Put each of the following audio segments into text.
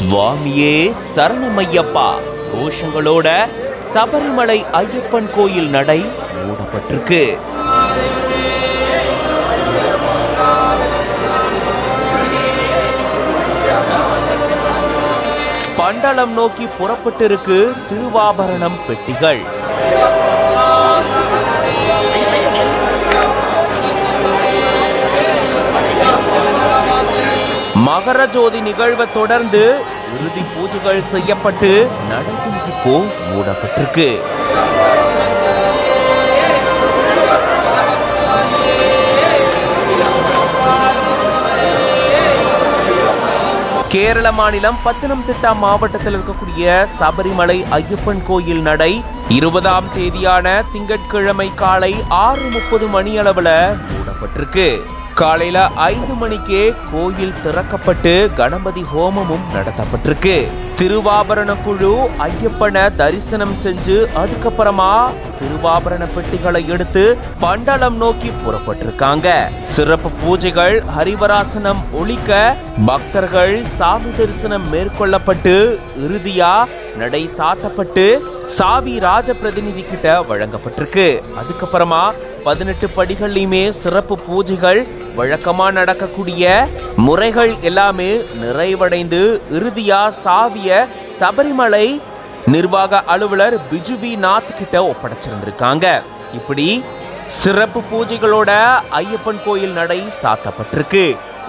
சுவாமியே சரணமையப்பா கோஷங்களோட சபரிமலை ஐயப்பன் கோயில் நடை மூடப்பட்டிருக்கு. பண்டளம் நோக்கி புறப்பட்டிருக்கு திருவாபரணம் பெட்டிகள். மகர ஜோதி நிகழ்வை தொடர்ந்து இறுதி பூஜைகள் செய்யப்பட்டு நடைமுறைக்கு மூடப்பட்டிருக்கு. கேரள மாநிலம் பத்தனம்திட்டா மாவட்டத்தில் இருக்கக்கூடிய சபரிமலை ஐயப்பன் கோயில் நடை 20ஆம் தேதியான திங்கட்கிழமை காலை 6:30 மணி அளவுல மூடப்பட்டிருக்கு. காலையில 5 மணிக்கே கோயில் திறக்கப்பட்டு கணபதி ஹோமமும் நடத்தப்பட்டிருக்கு. திருவாபரண குழு ஐயப்பனை தரிசனம் செஞ்சு அதுக்கப்புறமா திருவாபரண பெட்டிகளை எடுத்து பண்டளம் நோக்கி புறப்பட்டிருக்காங்க. சிறப்பு பூஜைகள், ஹரிவராசனம் ஒலிக்க பக்தர்கள் சாமி தரிசனம் மேற்கொள்ளப்பட்டு இறுதியா நடை சாத்தப்பட்டு சாவி ராஜ பிரதிநிதி கிட்ட வழங்கப்பட்டிருக்கு. அதுக்கப்புறமா 18 படிகள்லையுமே சிறப்பு பூஜைகள் வழக்கமா நடக்கக்கூடிய முறைகள் எல்லாமே நிறைவடைந்து இறுதியா சாவிய சபரிமலை நிர்வாக அலுவலர் பிஜுவி நாத் கிட்ட ஒப்படைச்சிருந்திருக்காங்க. இப்படி சிறப்பு பூஜைகளோட ஐயப்பன் கோயில் நடை சாத்தப்பட்டிருக்கு.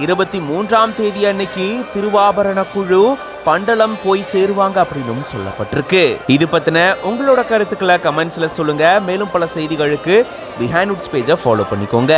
23ஆம் தேதி அன்னைக்கு திருவாபரண குழு பண்டளம் போய் சேருவாங்க அப்படின்னு சொல்லப்பட்டிருக்கு. இது பத்தின உங்களோட கருத்துக்களை கமெண்ட்ஸ்ல சொல்லுங்க. மேலும் பல செய்திகளுக்கு பிஹைண்ட் உட்ஸ் பேஜை ஃபாலோ பண்ணிக்கோங்க.